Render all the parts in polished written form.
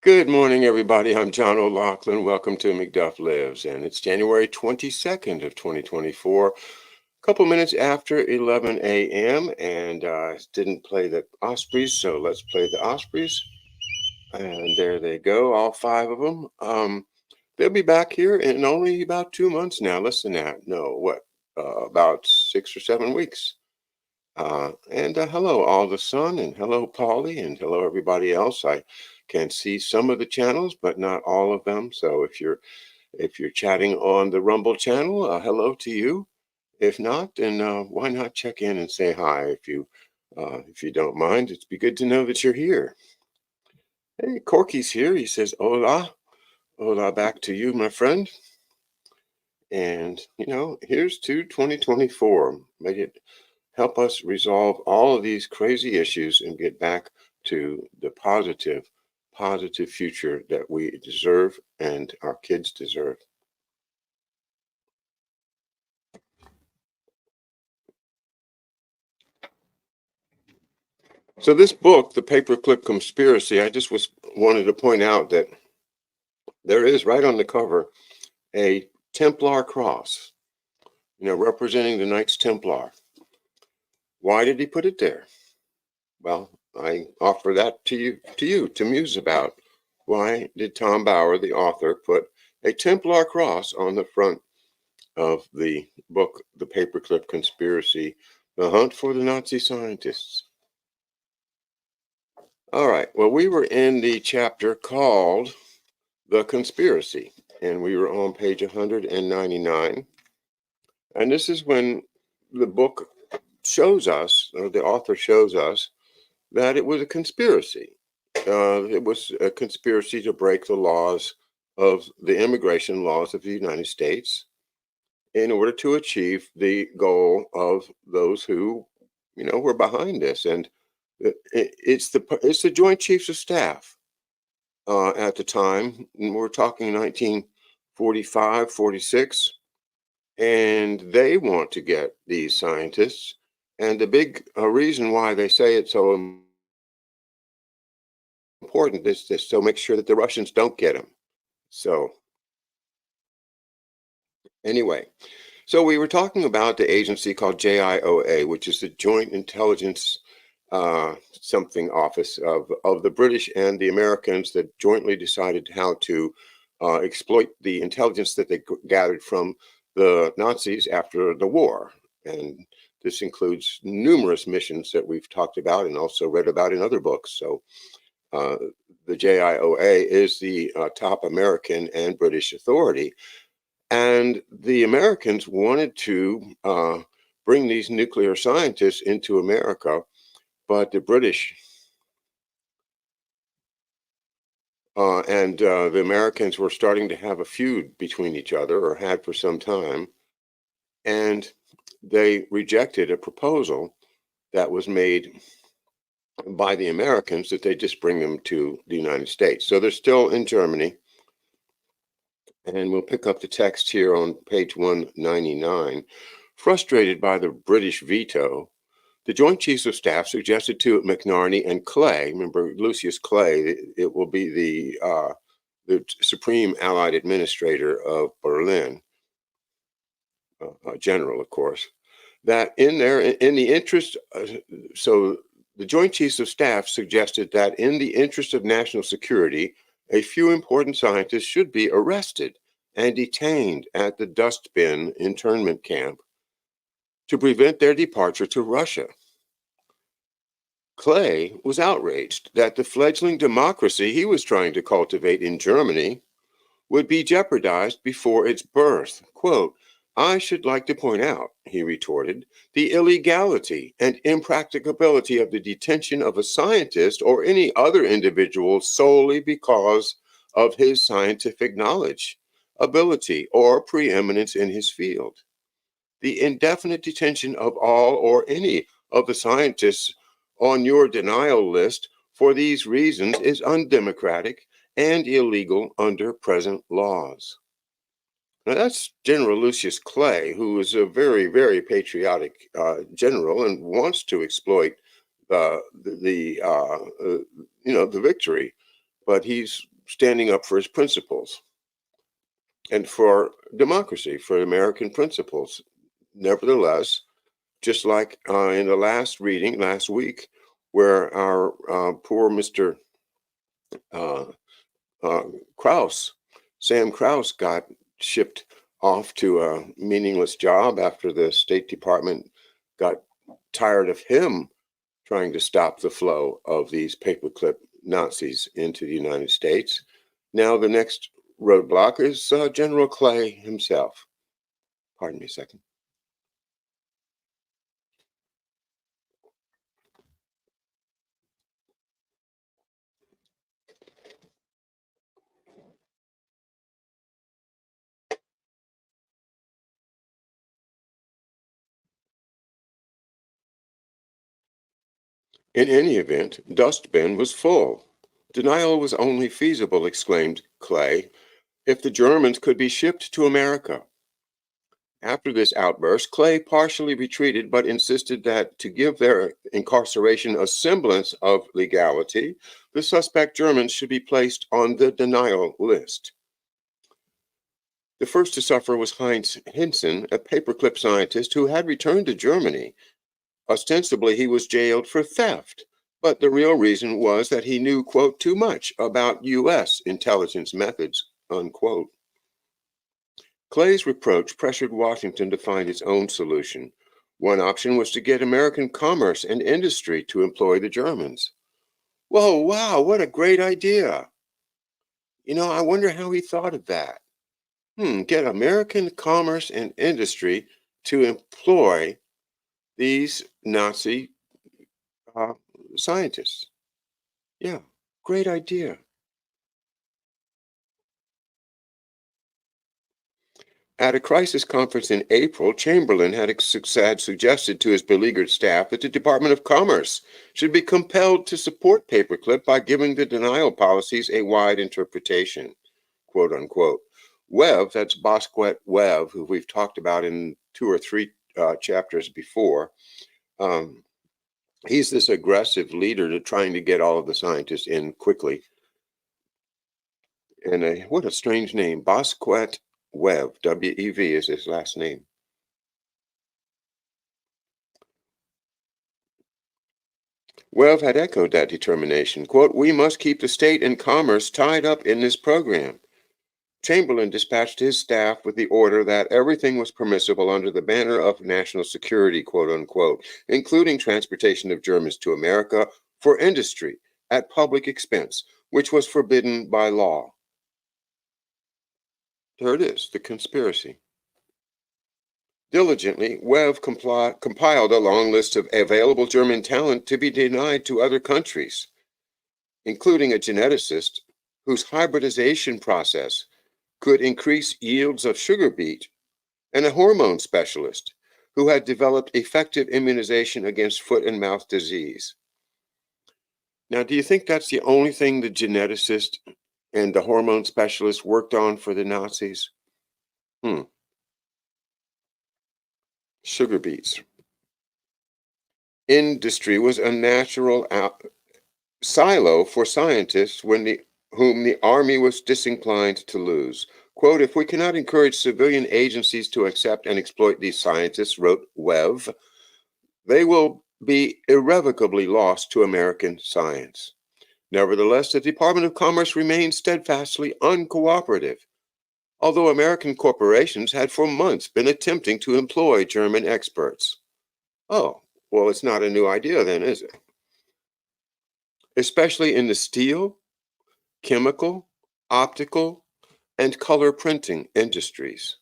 Good morning, everybody. I'm John OLoughlin. Welcome to McDuff Lives, and it's January 22nd of 2024. A couple minutes after 11 a.m. and didn't play the Ospreys, so let's play the Ospreys. And there they go, all five of them. They'll be back here in only about 2 months now. Less than that. No, what? About 6 or 7 weeks. And hello, all the sun, and hello, Polly, and hello, everybody else. I can see some of the channels, but not all of them. So if you're chatting on the Rumble channel, hello to you. If not, then why not check in and say hi if you don't mind. It'd be good to know that you're here. Hey, Corky's here. He says, "Hola, hola, back to you, my friend." And here's to 2024. Make it help us resolve all of these crazy issues and get back to the positive future that we deserve and our kids deserve. So this book, The Paperclip Conspiracy, I just wanted to point out that there is right on the cover a Templar cross, representing the Knights Templar. Why did he put it there? Well, I offer that to you to muse about. Why did Tom Bauer, the author, put a Templar cross on the front of the book, The Paperclip Conspiracy, The Hunt for the Nazi Scientists? All right, well, we were in the chapter called The Conspiracy, and we were on page 199. And this is when the book shows us, or the author shows us, that it was a conspiracy. It was a conspiracy to break the laws of the immigration laws of the United States in order to achieve the goal of those who, were behind this. And it's the Joint Chiefs of Staff at the time. And we're talking 1945, 46, and they want to get these scientists. And the big reason why they say it's so important is to so make sure that the Russians don't get them. So anyway, so we were talking about the agency called JIOA, which is the Joint Intelligence something office of the British and the Americans that jointly decided how to exploit the intelligence that they gathered from the Nazis after the war. And this includes numerous missions that we've talked about and also read about in other books. So the JIOA is the top American and British authority. And the Americans wanted to bring these nuclear scientists into America, but the British and the Americans were starting to have a feud between each other, or had for some time. And they rejected a proposal that was made by the Americans that they just bring them to the United States. So they're still in Germany. And we'll pick up the text here on page 199. Frustrated by the British veto, the Joint Chiefs of Staff suggested to McNarney and Clay, remember Lucius Clay, it will be the Supreme Allied Administrator of Berlin, general, of course, that in the interest, so the Joint Chiefs of Staff suggested that in the interest of national security, a few important scientists should be arrested and detained at the dustbin internment camp to prevent their departure to Russia. Clay was outraged that the fledgling democracy he was trying to cultivate in Germany would be jeopardized before its birth. Quote, "I should like to point out," he retorted, "the illegality and impracticability of the detention of a scientist or any other individual solely because of his scientific knowledge, ability, or preeminence in his field. The indefinite detention of all or any of the scientists on your denial list for these reasons is undemocratic and illegal under present laws." Now, that's General Lucius Clay, who is a very, very patriotic general and wants to exploit the victory, but he's standing up for his principles and for democracy, for American principles. Nevertheless, just like in the last reading last week, where our poor Mr. Uh, Krause, Sam Krause, got shipped off to a meaningless job after the State Department got tired of him trying to stop the flow of these paperclip Nazis into the United States. Now the next roadblock is General Clay himself. Pardon me a second. In any event, dustbin was full. Denial was only feasible, exclaimed Clay, if the Germans could be shipped to America. After this outburst, Clay partially retreated but insisted that to give their incarceration a semblance of legality, the suspect Germans should be placed on the denial list. The first to suffer was Heinz Hinsen, a paperclip scientist who had returned to Germany. Ostensibly, he was jailed for theft, but the real reason was that he knew, quote, too much about U.S. intelligence methods, unquote. Clay's reproach pressured Washington to find its own solution. One option was to get American commerce and industry to employ the Germans. Whoa, wow, what a great idea. I wonder how he thought of that. Get American commerce and industry to employ these Nazi scientists. Yeah, great idea. At a crisis conference in April, Chamberlain had suggested to his beleaguered staff that the Department of Commerce should be compelled to support paperclip by giving the denial policies a wide interpretation, quote unquote. Webb, that's Bosquet Webb, who we've talked about in 2 or 3 chapters before, he's this aggressive leader to trying to get all of the scientists in quickly. And what a strange name, Bosquet Webb, W-E-V is his last name. Webb had echoed that determination. Quote, we must keep the state and commerce tied up in this program. Chamberlain dispatched his staff with the order that everything was permissible under the banner of national security, quote unquote, including transportation of Germans to America for industry at public expense, which was forbidden by law. There it is, the conspiracy. Diligently, Webb compiled a long list of available German talent to be denied to other countries, including a geneticist whose hybridization process could increase yields of sugar beet, and a hormone specialist who had developed effective immunization against foot and mouth disease. Now, do you think that's the only thing the geneticist and the hormone specialist worked on for the Nazis? Sugar beets. Industry was a natural silo for scientists whom the army was disinclined to lose. Quote, if we cannot encourage civilian agencies to accept and exploit these scientists, wrote Webb, they will be irrevocably lost to American science. Nevertheless, the Department of Commerce remained steadfastly uncooperative, although American corporations had for months been attempting to employ German experts. Oh, well, it's not a new idea then, is it? Especially in the steel, chemical, optical, and color printing industries.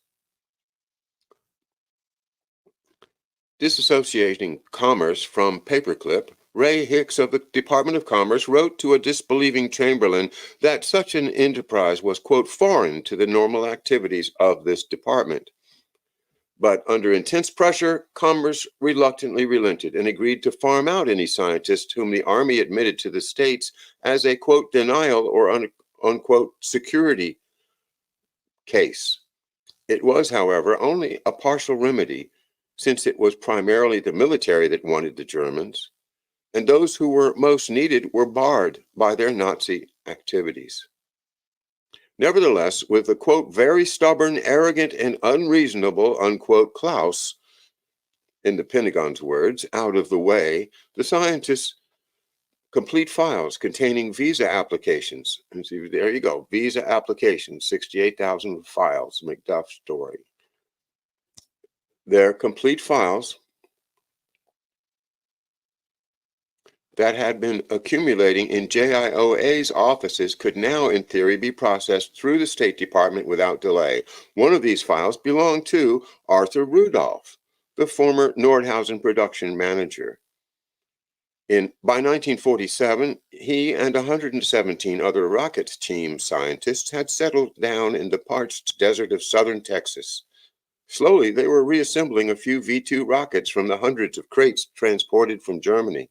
Disassociating commerce from paperclip, Ray Hicks of the Department of Commerce wrote to a disbelieving Chamberlain that such an enterprise was, quote, foreign to the normal activities of this department. But under intense pressure, Commerce reluctantly relented and agreed to farm out any scientists whom the Army admitted to the states as a, quote, denial or unquote, security case. It was, however, only a partial remedy, since it was primarily the military that wanted the Germans, and those who were most needed were barred by their Nazi activities. Nevertheless, with the, quote, very stubborn, arrogant, and unreasonable, unquote, Klaus, in the Pentagon's words, out of the way, the scientists complete files containing visa applications. And see, there you go, visa applications, 68,000 files, McDuff story. Their complete files that had been accumulating in JIOA's offices could now, in theory, be processed through the State Department without delay. One of these files belonged to Arthur Rudolph, the former Nordhausen production manager. By 1947, he and 117 other rocket team scientists had settled down in the parched desert of southern Texas. Slowly, they were reassembling a few V-2 rockets from the hundreds of crates transported from Germany.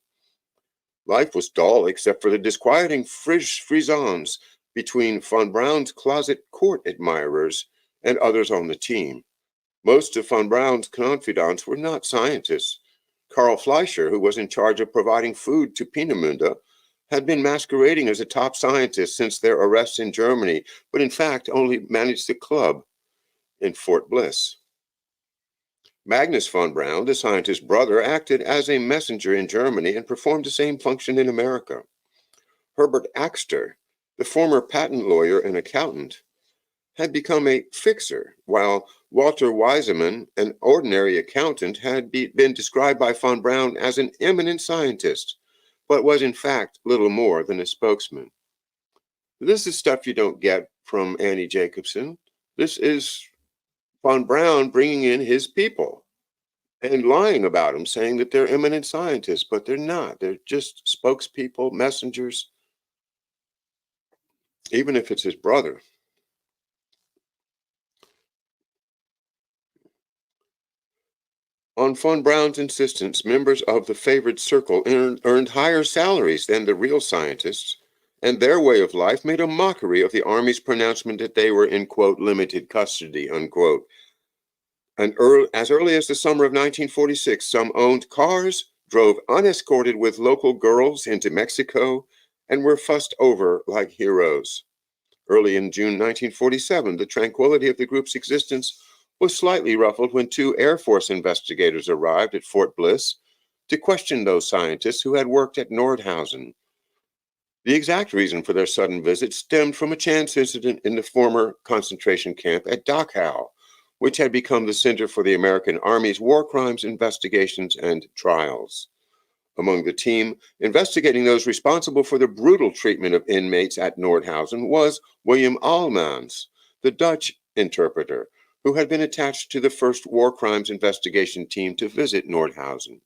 Life was dull except for the disquieting frisons between von Braun's closet court admirers and others on the team. Most of von Braun's confidants were not scientists. Karl Fleischer, who was in charge of providing food to Peenemünde, had been masquerading as a top scientist since their arrests in Germany, but in fact only managed the club in Fort Bliss. Magnus von Braun, the scientist's brother, acted as a messenger in Germany and performed the same function in America. Herbert Axter, the former patent lawyer and accountant, had become a fixer, while Walter Wiseman, an ordinary accountant, had been described by von Braun as an eminent scientist, but was in fact little more than a spokesman. This is stuff you don't get from Annie Jacobsen. This is von Braun bringing in his people and lying about them, saying that they're eminent scientists, but they're not. They're just spokespeople, messengers, even if it's his brother. On von Braun's insistence, members of the favored circle earned higher salaries than the real scientists, and their way of life made a mockery of the Army's pronouncement that they were in, quote, limited custody, unquote. And as early as the summer of 1946, some owned cars, drove unescorted with local girls into Mexico, and were fussed over like heroes. Early in June 1947, the tranquility of the group's existence was slightly ruffled when two Air Force investigators arrived at Fort Bliss to question those scientists who had worked at Nordhausen. The exact reason for their sudden visit stemmed from a chance incident in the former concentration camp at Dachau, which had become the center for the American Army's war crimes investigations and trials. Among the team investigating those responsible for the brutal treatment of inmates at Nordhausen was William Almans, the Dutch interpreter, who had been attached to the first war crimes investigation team to visit Nordhausen.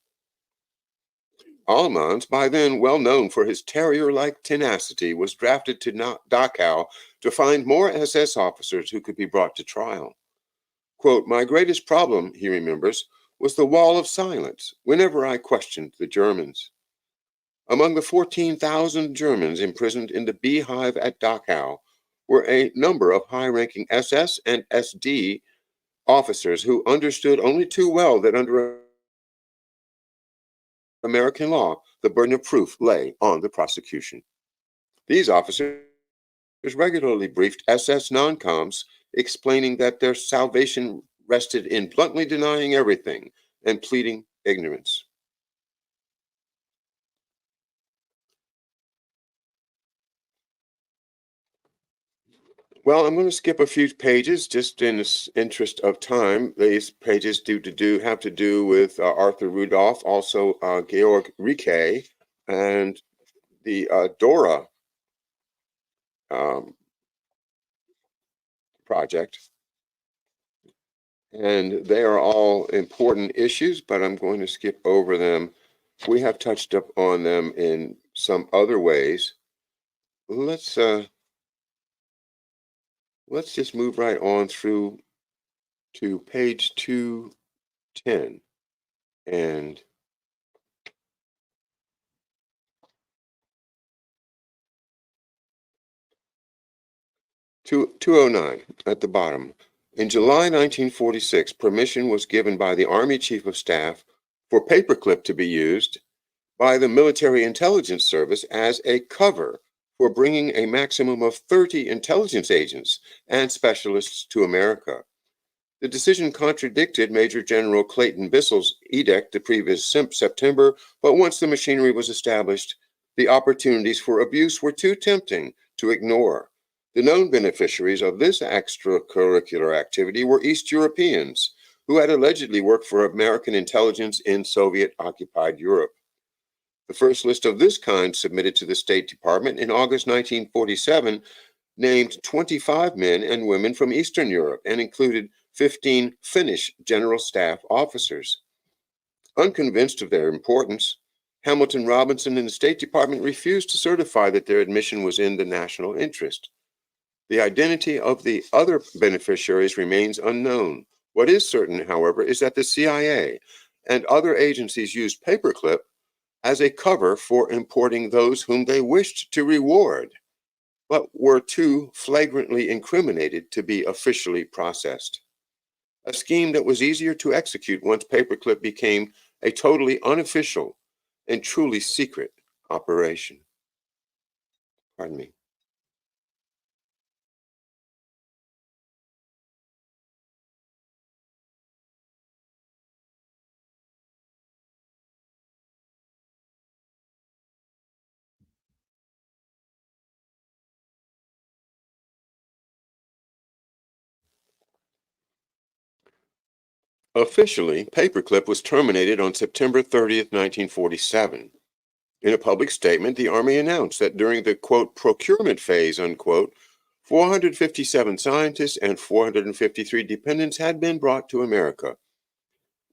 Almans, by then well known for his terrier-like tenacity, was drafted to Dachau to find more SS officers who could be brought to trial. Quote, my greatest problem, he remembers, was the wall of silence whenever I questioned the Germans. Among the 14,000 Germans imprisoned in the beehive at Dachau were a number of high-ranking SS and SD officers who understood only too well that under American law, the burden of proof lay on the prosecution. These officers regularly briefed SS non-coms, explaining that their salvation rested in bluntly denying everything and pleading ignorance. Well, I'm going to skip a few pages just in the interest of time. These pages have to do with Arthur Rudolph, also Georg Ricke, and the Dora project. And they are all important issues, but I'm going to skip over them. We have touched up on them in some other ways. Let's just move right on through to page 210 and 209 at the bottom. In July 1946, permission was given by the Army Chief of Staff for Paperclip to be used by the Military Intelligence Service as a cover for bringing a maximum of 30 intelligence agents and specialists to America. The decision contradicted Major General Clayton Bissell's edict the previous September, but once the machinery was established, the opportunities for abuse were too tempting to ignore. The known beneficiaries of this extracurricular activity were East Europeans, who had allegedly worked for American intelligence in Soviet-occupied Europe. The first list of this kind submitted to the State Department in August 1947 named 25 men and women from Eastern Europe and included 15 Finnish general staff officers. Unconvinced of their importance, Hamilton Robinson and the State Department refused to certify that their admission was in the national interest. The identity of the other beneficiaries remains unknown. What is certain, however, is that the CIA and other agencies used Paperclip as a cover for importing those whom they wished to reward, but were too flagrantly incriminated to be officially processed. A scheme that was easier to execute once Paperclip became a totally unofficial and truly secret operation. Pardon me. Officially, Paperclip was terminated on September 30th, 1947. In a public statement, the Army announced that during the, quote, procurement phase, unquote, 457 scientists and 453 dependents had been brought to America.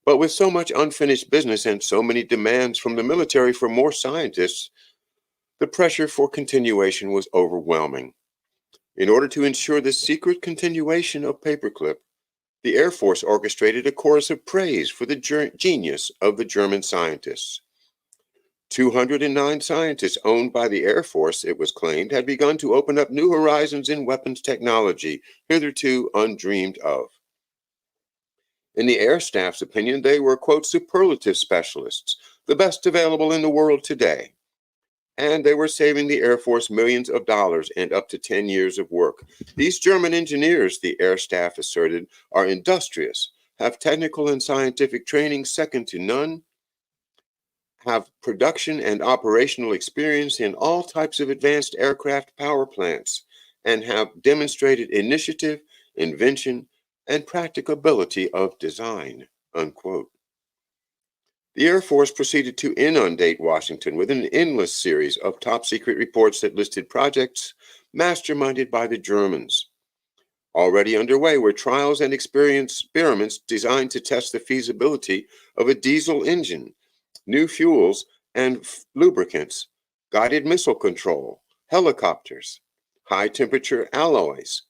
But with so much unfinished business and so many demands from the military for more scientists, the pressure for continuation was overwhelming. In order to ensure the secret continuation of Paperclip, the Air Force orchestrated a chorus of praise for the genius of the German scientists. 209 scientists owned by the Air Force, it was claimed, had begun to open up new horizons in weapons technology, hitherto undreamed of. In the Air Staff's opinion, they were, quote, superlative specialists, the best available in the world today. And they were saving the Air Force millions of dollars and up to 10 years of work. These German engineers, the Air Staff asserted, are industrious, have technical and scientific training second to none, have production and operational experience in all types of advanced aircraft power plants, and have demonstrated initiative, invention, and practicability of design, unquote. The Air Force proceeded to inundate Washington with an endless series of top secret reports that listed projects masterminded by the Germans. Already underway were trials and experiments designed to test the feasibility of a diesel engine, new fuels and lubricants, guided missile control, helicopters, high temperature alloys,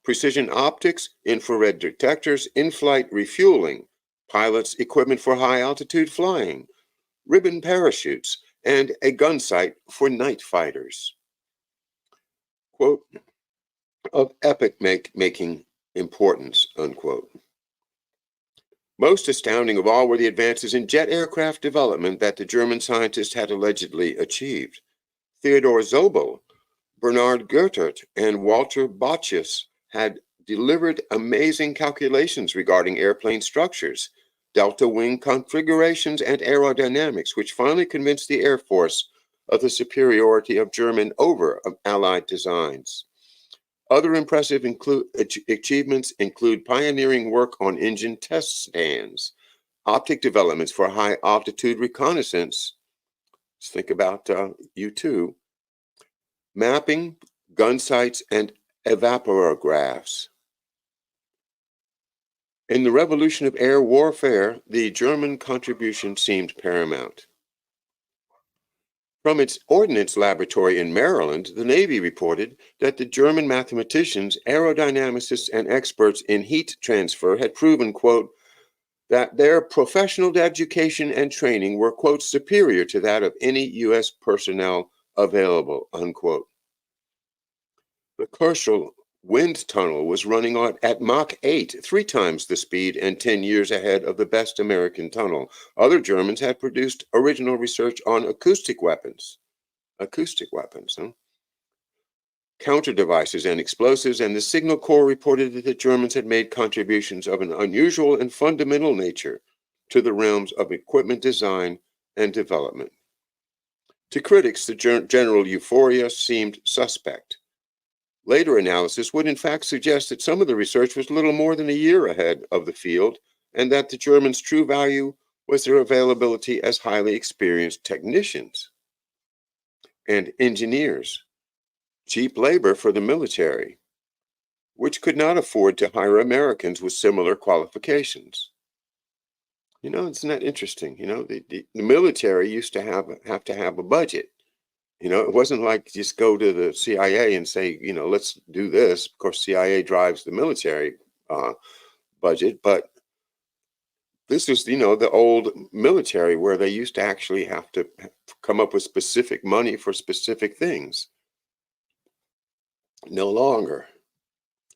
precision optics, infrared detectors, in-flight refueling, pilots' equipment for high-altitude flying, ribbon parachutes, and a gun sight for night fighters. Quote, of epic making importance, unquote. Most astounding of all were the advances in jet aircraft development that the German scientists had allegedly achieved. Theodor Zobel, Bernard Goethert, and Walter Botchus had delivered amazing calculations regarding airplane structures, delta wing configurations, and aerodynamics, which finally convinced the Air Force of the superiority of German over Allied designs. Other impressive achievements include pioneering work on engine test stands, optic developments for high altitude reconnaissance. Let's think about U-2, mapping, gun sights, and evaporographs. In the revolution of air warfare, the German contribution seemed paramount. From its ordnance laboratory in Maryland, the Navy reported that the German mathematicians, aerodynamicists, and experts in heat transfer had proven, quote, that their professional education and training were, quote, superior to that of any U.S. personnel available, unquote. The Herschel wind tunnel was running at Mach 8, 3 times the speed and 10 years ahead of the best American tunnel. Other Germans had produced original research on acoustic weapons. Acoustic weapons, huh? counter devices and explosives, and the Signal Corps reported that the Germans had made contributions of an unusual and fundamental nature to the realms of equipment design and development. To critics, the general euphoria seemed suspect. Later analysis would in fact suggest that some of the research was little more than a year ahead of the field, and that the Germans' true value was their availability as highly experienced technicians and engineers, cheap labor for the military, which could not afford to hire Americans with similar qualifications. Isn't that interesting? The military used to have to have a budget. It wasn't like just go to the CIA and say, let's do this. Of course, CIA drives the military budget, but this is, the old military where they used to actually have to come up with specific money for specific things. No longer.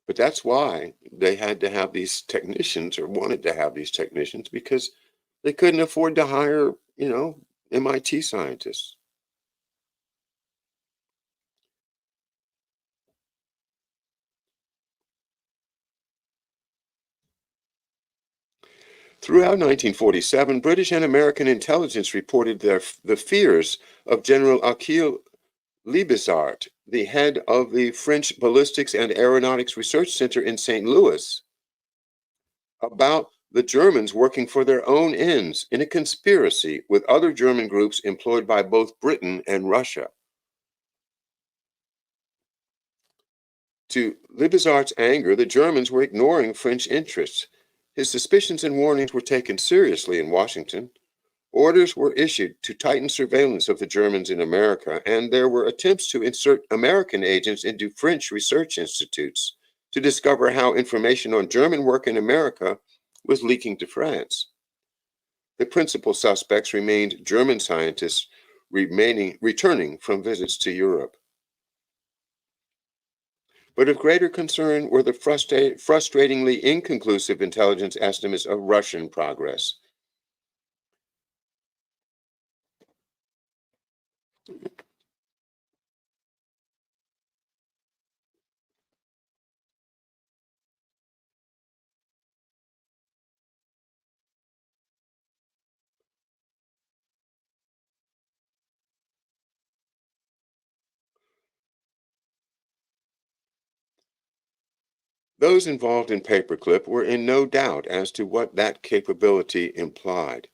But that's why they had to have these technicians, or wanted to have these technicians, because they couldn't afford to hire, MIT scientists. Throughout 1947, British and American intelligence reported the fears of General Achille Libizard, the head of the French Ballistics and Aeronautics Research Center in St. Louis, about the Germans working for their own ends in a conspiracy with other German groups employed by both Britain and Russia. To Libizard's anger, the Germans were ignoring French interests. His suspicions and warnings were taken seriously in Washington. Orders were issued to tighten surveillance of the Germans in America, and there were attempts to insert American agents into French research institutes to discover how information on German work in America was leaking to France. The principal suspects remained German scientists returning from visits to Europe. But of greater concern were the frustratingly inconclusive intelligence estimates of Russian progress. Those involved in Paperclip were in no doubt as to what that capability implied.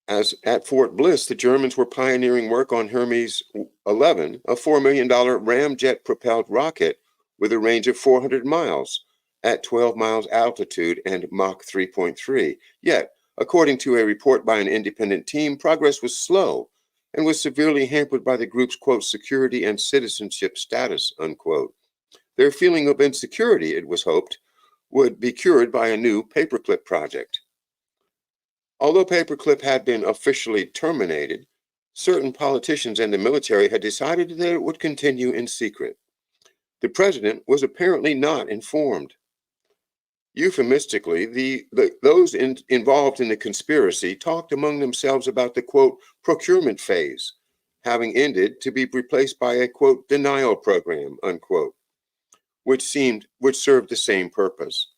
As at Fort Bliss, the Germans were pioneering work on Hermes 11, a $4 million ramjet-propelled rocket with a range of 400 miles at 12 miles altitude and Mach 3.3. Yet, according to a report by an independent team, progress was slow and was severely hampered by the group's, quote, security and citizenship status, unquote. Their feeling of insecurity, it was hoped, would be cured by a new Paperclip project. Although Paperclip had been officially terminated, certain politicians and the military had decided that it would continue in secret. The president was apparently not informed. Euphemistically, those involved in the conspiracy talked among themselves about the, quote, procurement phase, having ended to be replaced by a, quote, denial program, unquote, which served the same purpose.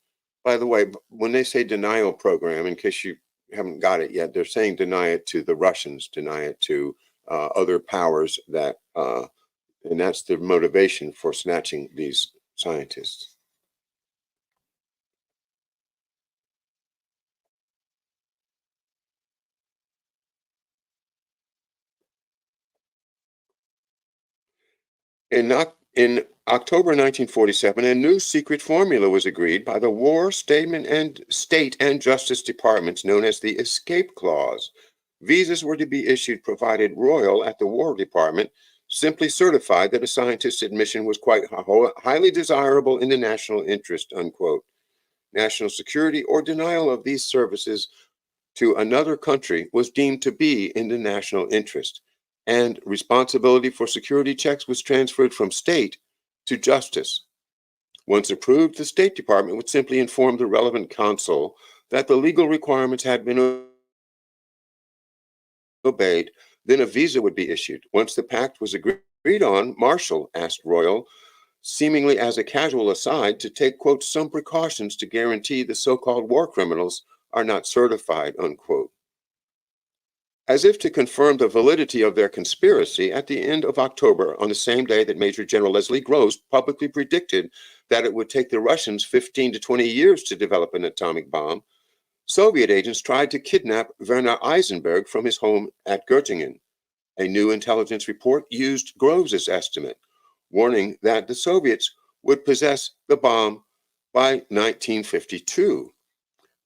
By the way, when they say denial program, in case you haven't got it yet, they're saying deny it to the Russians, deny it to other powers and that's the motivation for snatching these scientists. In October 1947, a new secret formula was agreed by the War, State and Justice Departments known as the Escape Clause. Visas were to be issued provided Royal at the War Department simply certified that a scientist's admission was quite highly desirable in the national interest, unquote. National security or denial of these services to another country was deemed to be in the national interest, and responsibility for security checks was transferred from state to justice. Once approved, the State Department would simply inform the relevant consul that the legal requirements had been obeyed, then a visa would be issued. Once the pact was agreed on, Marshall asked Royal seemingly as a casual aside, to take, quote, some precautions to guarantee the so-called war criminals are not certified, unquote. As if to confirm the validity of their conspiracy, at the end of October, on the same day that Major General Leslie Gross publicly predicted that it would take the Russians 15 to 20 years to develop an atomic bomb, Soviet agents tried to kidnap Werner Eisenberg from his home at Göttingen. A new intelligence report used Groves' estimate, warning that the Soviets would possess the bomb by 1952.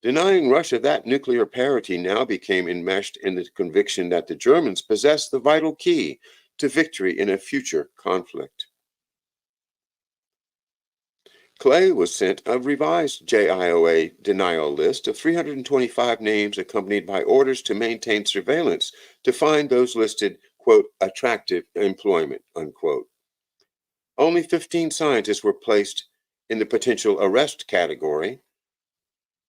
Denying Russia that nuclear parity now became enmeshed in the conviction that the Germans possessed the vital key to victory in a future conflict. Clay was sent a revised JIOA denial list of 325 names accompanied by orders to maintain surveillance to find those listed, quote, attractive employment, unquote. Only 15 scientists were placed in the potential arrest category,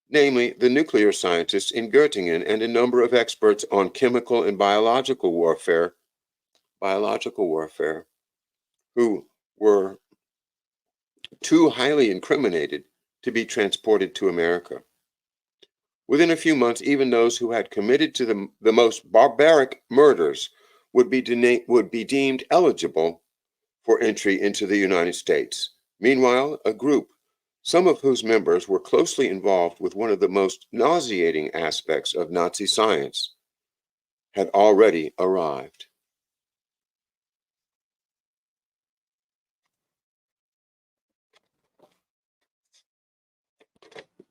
namely the nuclear scientists in Göttingen and a number of experts on chemical and biological warfare, who were too highly incriminated to be transported to America. Within a few months, even those who had committed to the most barbaric murders would be deemed eligible for entry into the United States. Meanwhile, a group, some of whose members were closely involved with one of the most nauseating aspects of Nazi science, had already arrived.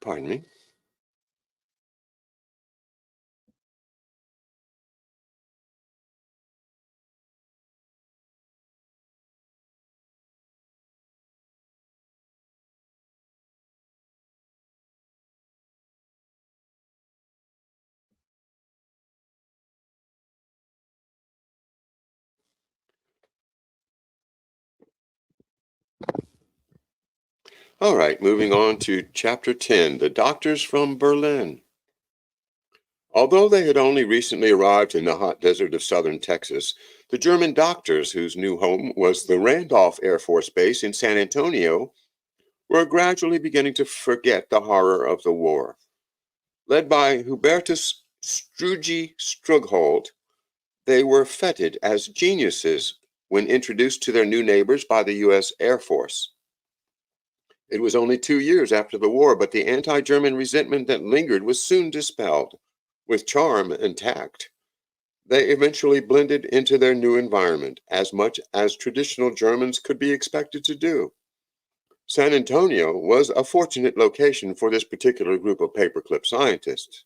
Pardon me. All right, moving on to Chapter 10, The Doctors from Berlin. Although they had only recently arrived in the hot desert of southern Texas, the German doctors, whose new home was the Randolph Air Force Base in San Antonio, were gradually beginning to forget the horror of the war. Led by Hubertus Strugi Strughold, they were feted as geniuses when introduced to their new neighbors by the U.S. Air Force. It was only 2 years after the war, but the anti-German resentment that lingered was soon dispelled. With charm and tact, they eventually blended into their new environment, as much as traditional Germans could be expected to do. San Antonio was a fortunate location for this particular group of paperclip scientists.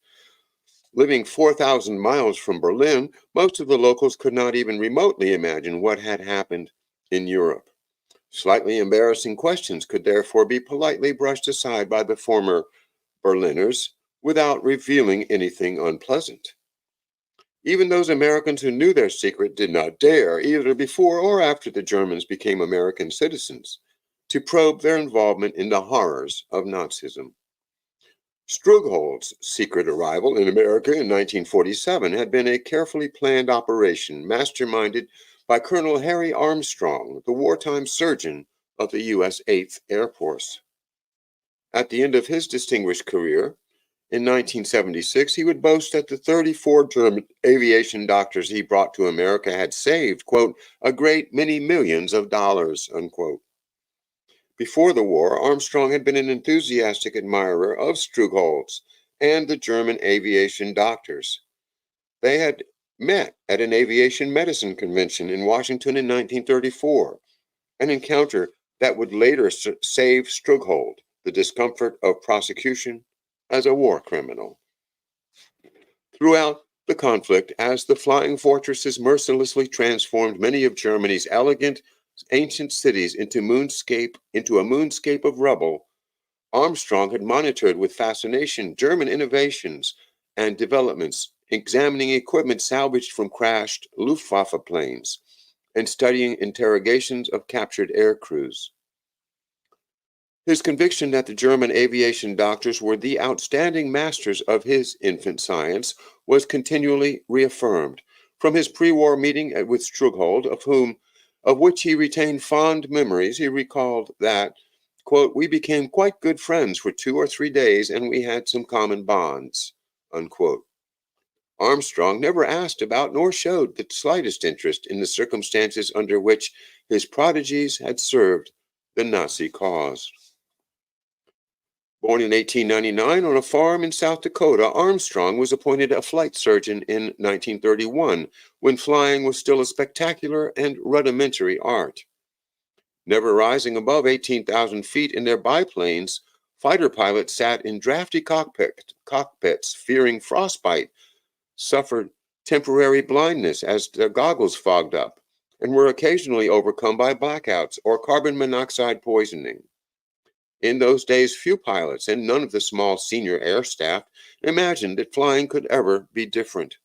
Living 4,000 miles from Berlin, most of the locals could not even remotely imagine what had happened in Europe. Slightly embarrassing questions could therefore be politely brushed aside by the former Berliners without revealing anything unpleasant. Even those Americans who knew their secret did not dare, either before or after the Germans became American citizens, to probe their involvement in the horrors of Nazism. Strughold's secret arrival in America in 1947 had been a carefully planned operation masterminded by Colonel Harry Armstrong, the wartime surgeon of the U.S. 8th Air Force. At the end of his distinguished career, in 1976, he would boast that the 34 German aviation doctors he brought to America had saved, quote, a great many millions of dollars, unquote. Before the war, Armstrong had been an enthusiastic admirer of Strughold's and the German aviation doctors. They had met at an aviation medicine convention in Washington in 1934, an encounter that would later save Strughold the discomfort of prosecution as a war criminal. Throughout the conflict, as the flying fortresses mercilessly transformed many of Germany's elegant, ancient cities into a moonscape of rubble, Armstrong had monitored with fascination German innovations and developments, examining equipment salvaged from crashed Luftwaffe planes and studying interrogations of captured air crews. His conviction that the German aviation doctors were the outstanding masters of his infant science was continually reaffirmed. From his pre-war meeting with Strughold, of whom of which he retained fond memories. He recalled that, quote, "We became quite good friends for 2 or 3 days, and we had some common bonds," unquote. Armstrong never asked about nor showed the slightest interest in the circumstances under which his prodigies had served the Nazi cause. Born in 1899 on a farm in South Dakota, Armstrong was appointed a flight surgeon in 1931, when flying was still a spectacular and rudimentary art. Never rising above 18,000 feet in their biplanes, fighter pilots sat in drafty cockpits, fearing frostbite, suffered temporary blindness as their goggles fogged up, and were occasionally overcome by blackouts or carbon monoxide poisoning. In those days, few pilots and none of the small senior air staff imagined that flying could ever be different.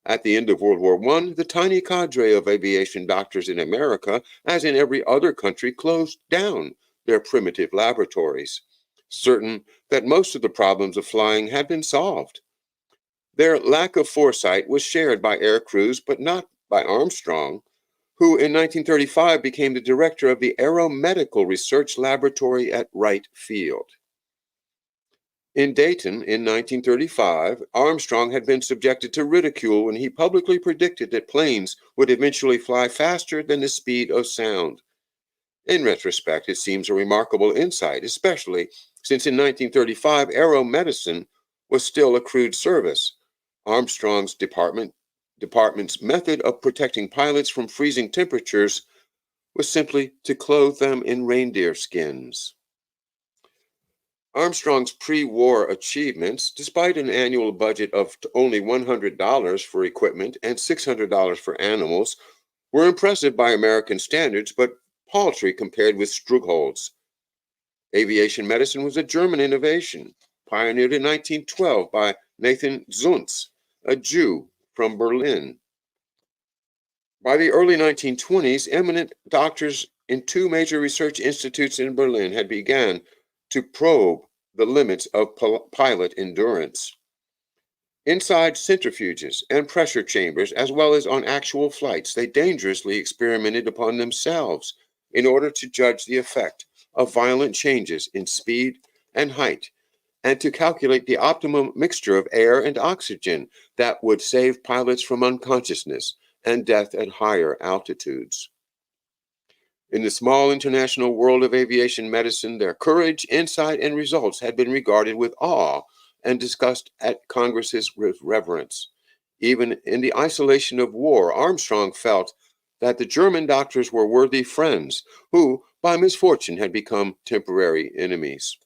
At the end of World War I, the tiny cadre of aviation doctors in America, as in every other country, closed down their primitive laboratories, certain that most of the problems of flying had been solved. Their lack of foresight was shared by air crews, but not by Armstrong, who in 1935 became the director of the Aeromedical Research Laboratory at Wright Field. In Dayton in 1935, Armstrong had been subjected to ridicule when he publicly predicted that planes would eventually fly faster than the speed of sound. In retrospect, it seems a remarkable insight, especially since in 1935, aeromedicine was still a crude service. Armstrong's department's method of protecting pilots from freezing temperatures was simply to clothe them in reindeer skins. Armstrong's pre-war achievements, despite an annual budget of only $100 for equipment and $600 for animals, were impressive by American standards, but paltry compared with Strughol's. Aviation medicine was a German innovation, pioneered in 1912 by Nathan Zuntz, a Jew from Berlin. By the early 1920s, eminent doctors in two major research institutes in Berlin had begun to probe the limits of pilot endurance. Inside centrifuges and pressure chambers, as well as on actual flights, they dangerously experimented upon themselves in order to judge the effect of violent changes in speed and height, and to calculate the optimum mixture of air and oxygen that would save pilots from unconsciousness and death at higher altitudes. In the small international world of aviation medicine, their courage, insight, and results had been regarded with awe and discussed at Congresses with reverence. Even in the isolation of war, Armstrong felt that the German doctors were worthy friends who, by misfortune, had become temporary enemies.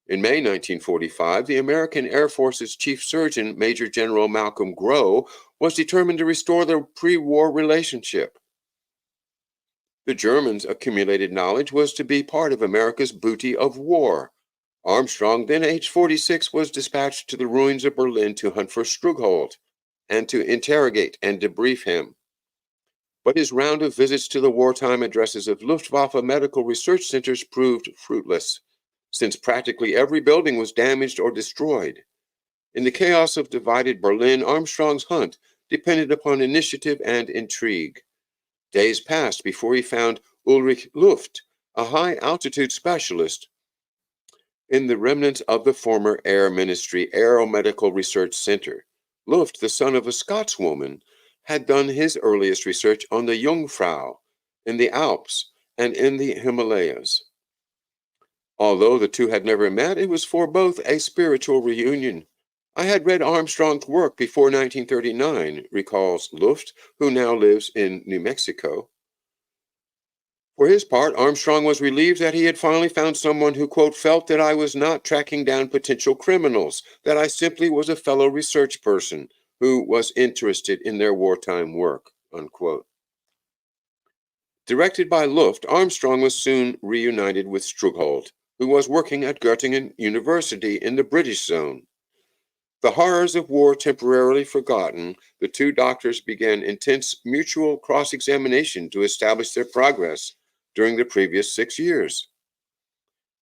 In May 1945, the American Air Force's chief surgeon, Major General Malcolm Grow, was determined to restore their pre-war relationship. The Germans' accumulated knowledge was to be part of America's booty of war. Armstrong, then aged 46, was dispatched to the ruins of Berlin to hunt for Strughold and to interrogate and debrief him. But his round of visits to the wartime addresses of Luftwaffe medical research centers proved fruitless, since practically every building was damaged or destroyed. In the chaos of divided Berlin, Armstrong's hunt depended upon initiative and intrigue. Days passed before he found Ulrich Luft, a high-altitude specialist in the remnants of the former Air Ministry Aeromedical Research Center. Luft, the son of a Scotswoman, had done his earliest research on the Jungfrau in the Alps and in the Himalayas. Although the two had never met, it was for both a spiritual reunion. I had read Armstrong's work before 1939, recalls Luft, who now lives in New Mexico. For his part, Armstrong was relieved that he had finally found someone who, quote, felt that I was not tracking down potential criminals, that I simply was a fellow research person who was interested in their wartime work, unquote. Directed by Luft, Armstrong was soon reunited with Strughold, who was working at Göttingen University in the British Zone. The horrors of war temporarily forgotten, the two doctors began intense mutual cross-examination to establish their progress during the previous 6 years.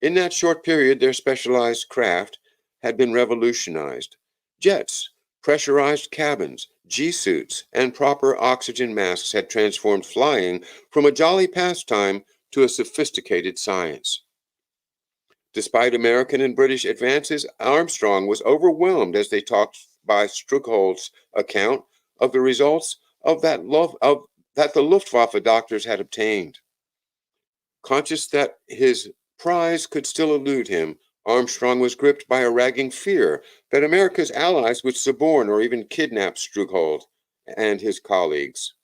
In that short period, their specialized craft had been revolutionized. Jets, pressurized cabins, G-suits, and proper oxygen masks had transformed flying from a jolly pastime to a sophisticated science. Despite American and British advances, Armstrong was overwhelmed as they talked by Struckhold's account of the results of that the Luftwaffe doctors had obtained. Conscious that his prize could still elude him, Armstrong was gripped by a ragging fear that America's allies would suborn or even kidnap Struckhold and his colleagues.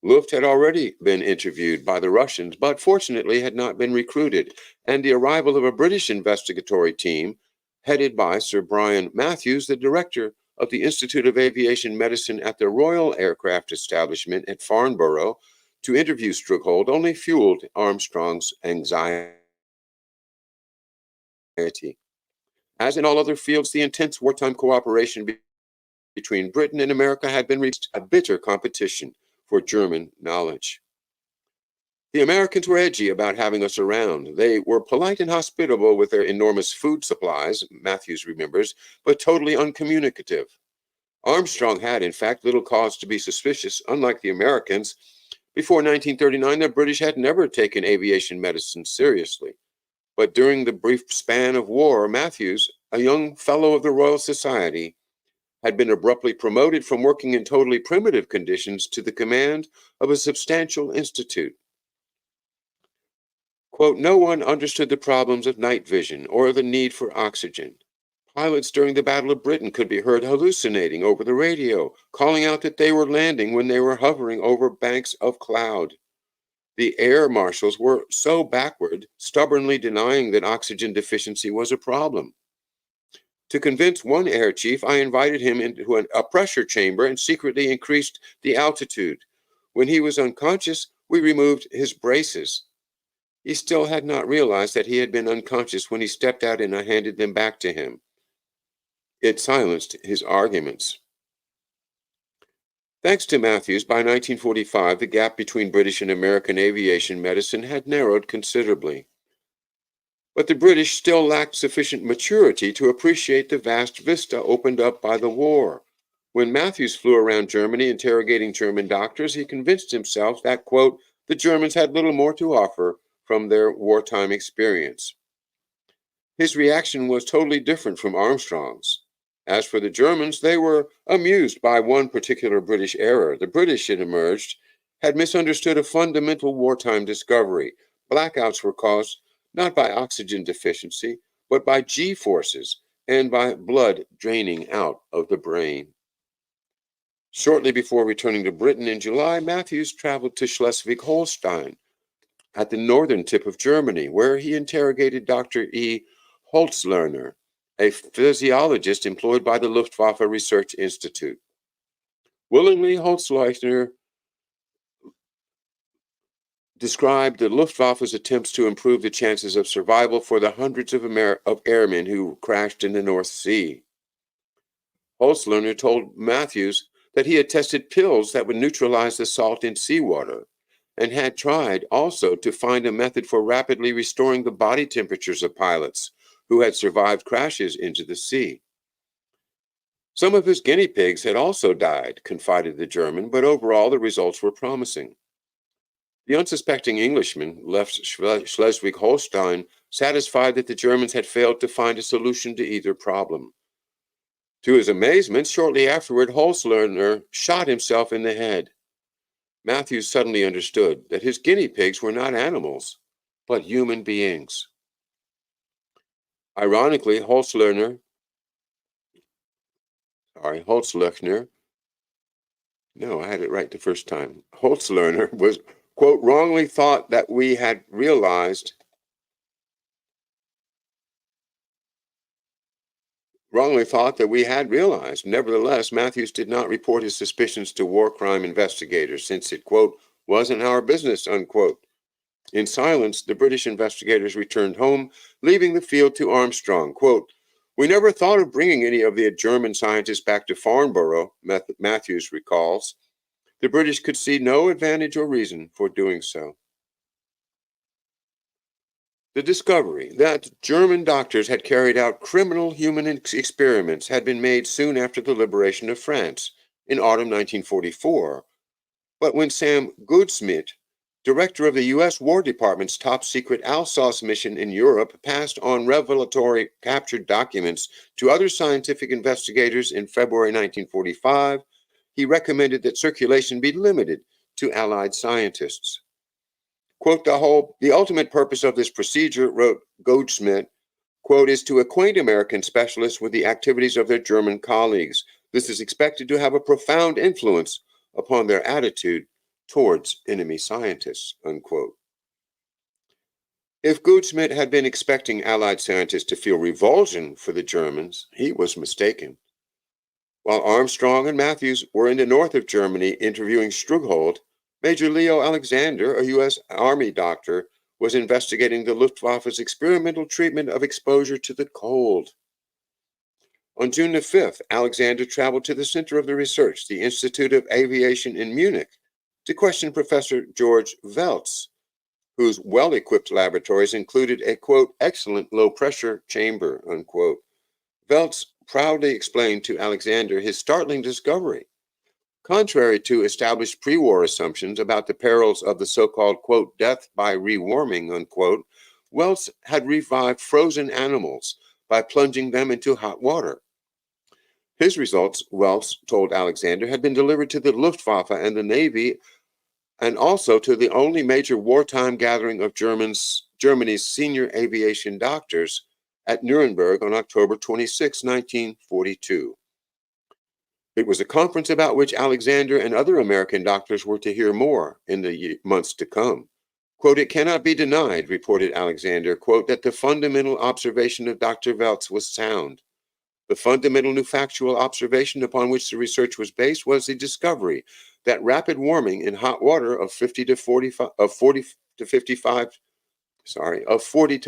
Luft had already been interviewed by the Russians, but fortunately had not been recruited, and the arrival of a British investigatory team, headed by Sir Brian Matthews, the director of the Institute of Aviation Medicine at the Royal Aircraft Establishment at Farnborough, to interview Struckhold, only fueled Armstrong's anxiety. As in all other fields, the intense wartime cooperation between Britain and America had been reached a bitter competition for German knowledge. The Americans were edgy about having us around. They were polite and hospitable with their enormous food supplies, Matthews remembers, but totally uncommunicative. Armstrong had, in fact, little cause to be suspicious. Unlike the Americans, before 1939, the British had never taken aviation medicine seriously. But during the brief span of war, Matthews, a young fellow of the Royal Society, had been abruptly promoted from working in totally primitive conditions to the command of a substantial institute. Quote, no one understood the problems of night vision or the need for oxygen. Pilots during the Battle of Britain could be heard hallucinating over the radio, calling out that they were landing when they were hovering over banks of cloud. The air marshals were so backward, stubbornly denying that oxygen deficiency was a problem. To convince one air chief, I invited him into a pressure chamber and secretly increased the altitude. When he was unconscious, we removed his braces. He still had not realized that he had been unconscious when he stepped out and I handed them back to him. It silenced his arguments. Thanks to Matthews, by 1945, the gap between British and American aviation medicine had narrowed considerably. But the British still lacked sufficient maturity to appreciate the vast vista opened up by the war. When Matthews flew around Germany interrogating German doctors, he convinced himself that, quote, the Germans had little more to offer from their wartime experience. His reaction was totally different from Armstrong's. As for the Germans, they were amused by one particular British error. The British, it emerged, had misunderstood a fundamental wartime discovery. Blackouts were caused not by oxygen deficiency, but by G-forces and by blood draining out of the brain. Shortly before returning to Britain in July, Matthews traveled to Schleswig-Holstein at the northern tip of Germany, where he interrogated Dr. E. Holzlerner, a physiologist employed by the Luftwaffe Research Institute. Willingly, Holzlerner described the Luftwaffe's attempts to improve the chances of survival for the hundreds of airmen who crashed in the North Sea. Holzlerner told Matthews that he had tested pills that would neutralize the salt in seawater and had tried also to find a method for rapidly restoring the body temperatures of pilots who had survived crashes into the sea. Some of his guinea pigs had also died, confided the German, but overall the results were promising. The unsuspecting Englishman left Schleswig-Holstein satisfied that the Germans had failed to find a solution to either problem. To his amazement, shortly afterward, Holzlerner shot himself in the head. Matthews suddenly understood that his guinea pigs were not animals, but human beings. Ironically, Holzlerner, no, I had it right the first time. Holzlerner was, quote, wrongly thought that we had realized Nevertheless, Matthews did not report his suspicions to war crime investigators since it, quote, wasn't our business, unquote. In silence, the British investigators returned home, leaving the field to Armstrong. Quote, we never thought of bringing any of the German scientists back to Farnborough, Matthews recalls. The British could see no advantage or reason for doing so. The discovery that German doctors had carried out criminal human experiments had been made soon after the liberation of France. in autumn 1944. But when Sam Goudsmit, director of the U.S. War Department's top secret Alsos mission in Europe, passed on revelatory captured documents to other scientific investigators in February 1945, he recommended that circulation be limited to Allied scientists. Quote, the ultimate purpose of this procedure, wrote Goudsmit, quote, is to acquaint American specialists with the activities of their German colleagues. This is expected to have a profound influence upon their attitude towards enemy scientists, unquote. If Goudsmit had been expecting Allied scientists to feel revulsion for the Germans, he was mistaken. While Armstrong and Matthews were in the north of Germany interviewing Strughold, Major Leo Alexander, a U.S. Army doctor, was investigating the Luftwaffe's experimental treatment of exposure to the cold. On June the 5th, Alexander traveled to the center of the research, the Institute of Aviation in Munich, to question Professor George Welz, whose well-equipped laboratories included a, quote, excellent low-pressure chamber, unquote. Welz proudly explained to Alexander his startling discovery. Contrary to established pre-war assumptions about the perils of the so-called, quote, death by rewarming, unquote, Welz had revived frozen animals by plunging them into hot water. His results, Welz told Alexander, had been delivered to the Luftwaffe and the Navy, and also to the only major wartime gathering of Germany's senior aviation doctors at Nuremberg on October 26, 1942. It was a conference about which Alexander and other American doctors were to hear more in the months to come. Quote, it cannot be denied, reported Alexander, quote, that the fundamental observation of Dr. Welz was sound. The fundamental new factual observation upon which the research was based was the discovery that rapid warming in hot water of 40 to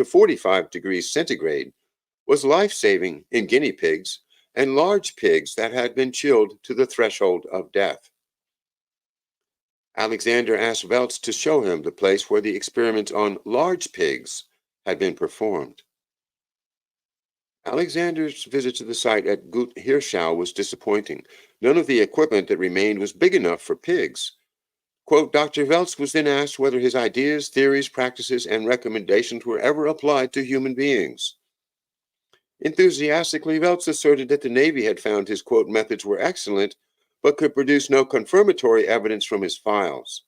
45 degrees centigrade was life-saving in guinea pigs and large pigs that had been chilled to the threshold of death. Alexander asked Welz to show him the place where the experiments on large pigs had been performed. Alexander's visit to the site at Gut Hirschau was disappointing. None of the equipment that remained was big enough for pigs. Quote, Dr. Welz was then asked whether his ideas, theories, practices, and recommendations were ever applied to human beings. Enthusiastically, Welz asserted that the Navy had found his, quote, methods were excellent, but could produce no confirmatory evidence from his files.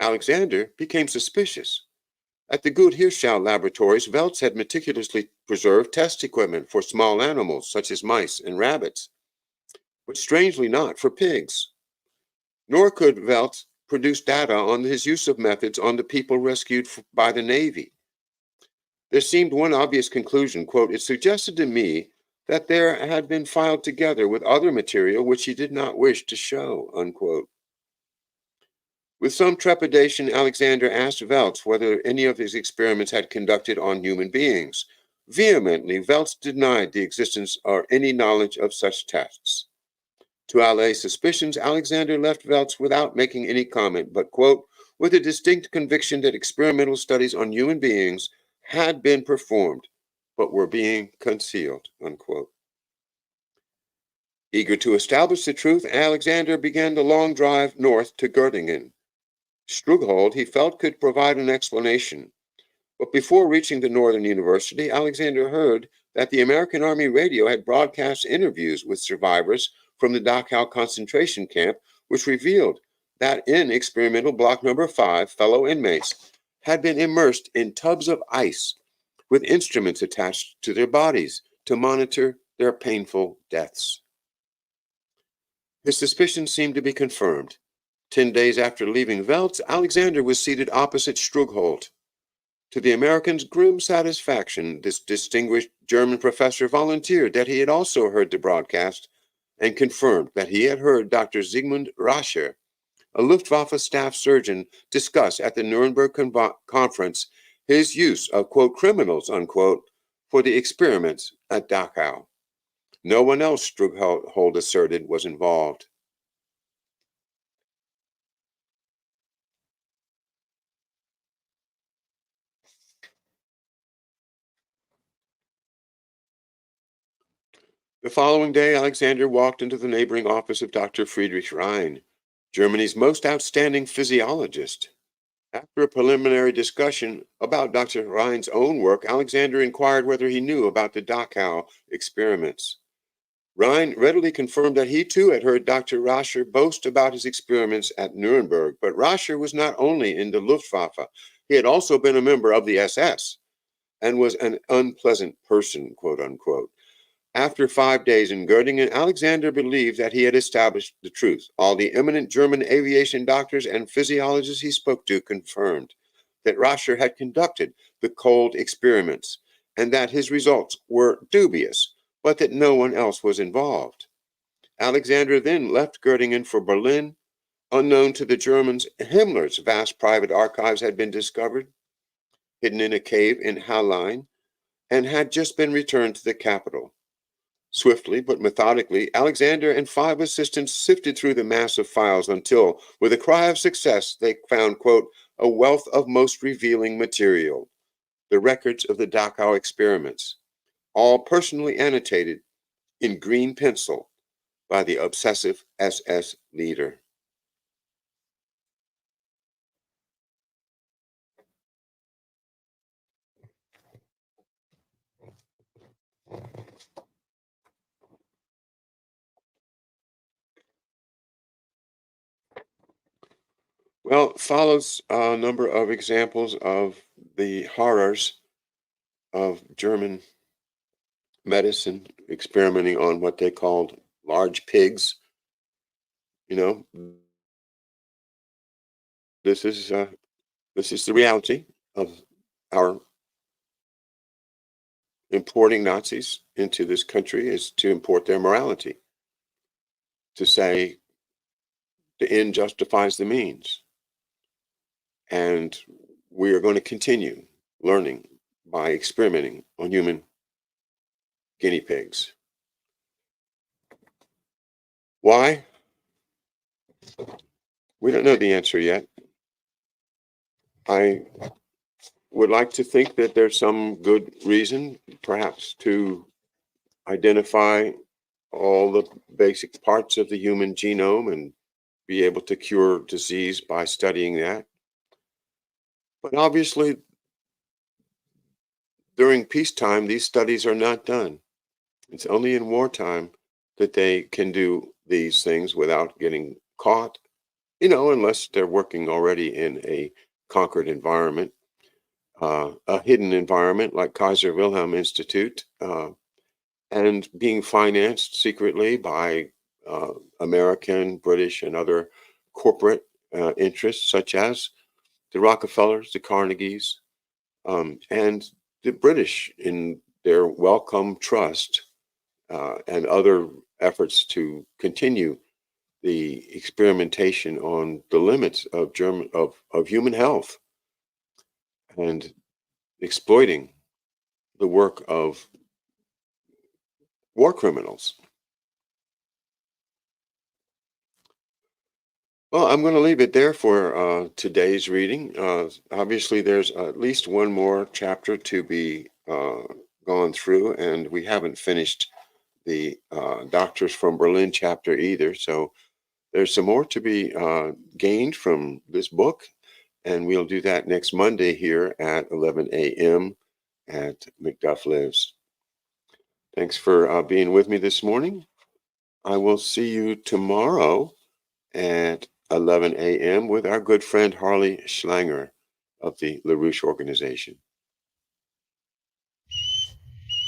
Alexander became suspicious. At the Gut Hirschau laboratories, Welz had meticulously preserved test equipment for small animals, such as mice and rabbits, but strangely not for pigs. Nor could Welz produce data on his use of methods on the people rescued by the Navy. There seemed one obvious conclusion, quote, it suggested to me that there had been filed together with other material which he did not wish to show, unquote. With some trepidation, Alexander asked Welz whether any of his experiments had conducted on human beings. Vehemently, Welz denied the existence or any knowledge of such tests. To allay suspicions, Alexander left Welz without making any comment, but, quote, with a distinct conviction that experimental studies on human beings had been performed, but were being concealed, unquote. Eager to establish the truth, Alexander began the long drive north to Göttingen. Strughold, he felt, could provide an explanation. But before reaching the Northern University, Alexander heard that the American Army radio had broadcast interviews with survivors from the Dachau concentration camp, which revealed that in experimental block number 5, fellow inmates had been immersed in tubs of ice with instruments attached to their bodies to monitor their painful deaths. His suspicions seemed to be confirmed. 10 days after leaving Welz, Alexander was seated opposite Strughold. To the American's grim satisfaction, this distinguished German professor volunteered that he had also heard the broadcast and confirmed that he had heard Dr. Sigmund Rascher, a Luftwaffe staff surgeon, discuss at the Nuremberg conference his use of, quote, criminals, unquote, for the experiments at Dachau. No one else, Strughold asserted, was involved. The following day, Alexander walked into the neighboring office of Dr. Friedrich Rhein, Germany's most outstanding physiologist. After a preliminary discussion about Dr. Rhein's own work, Alexander inquired whether he knew about the Dachau experiments. Rhein readily confirmed that he too had heard Dr. Rascher boast about his experiments at Nuremberg, but Rascher was not only in the Luftwaffe, he had also been a member of the SS and was an unpleasant person, quote unquote. After 5 days in Göttingen, Alexander believed that he had established the truth. All the eminent German aviation doctors and physiologists he spoke to confirmed that Rascher had conducted the cold experiments and that his results were dubious, but that no one else was involved. Alexander then left Göttingen for Berlin. Unknown to the Germans, Himmler's vast private archives had been discovered, hidden in a cave in Hallein, and had just been returned to the capital. Swiftly but methodically, Alexander and 5 assistants sifted through the mass of files until, with a cry of success, they found, quote, a wealth of most revealing material, the records of the Dachau experiments, all personally annotated in green pencil by the obsessive SS leader. Well, follows a number of examples of the horrors of German medicine experimenting on what they called large pigs. You know, this is uh, this is the reality of our importing Nazis into this country, is to import their morality, to say the end justifies the means. And we are going to continue learning by experimenting on human guinea pigs. Why? We don't know the answer yet. I would like to think that there's some good reason, perhaps, to identify all the basic parts of the human genome and be able to cure disease by studying that. But obviously, during peacetime, these studies are not done. It's only in wartime that they can do these things without getting caught, unless they're working already in a conquered environment, a hidden environment like Kaiser Wilhelm Institute, and being financed secretly by American, British, and other corporate interests, such as the Rockefellers, the Carnegies, and the British in their Wellcome Trust and other efforts to continue the experimentation on the limits of human health and exploiting the work of war criminals. Well, I'm going to leave it there for today's reading. Obviously, there's at least one more chapter to be gone through, and we haven't finished the Doctors from Berlin chapter either. So there's some more to be gained from this book, and we'll do that next Monday here at 11 a.m. at McDuff Lives. Thanks for being with me this morning. I will see you tomorrow at 11 a.m. with our good friend Harley Schlanger of the LaRouche organization.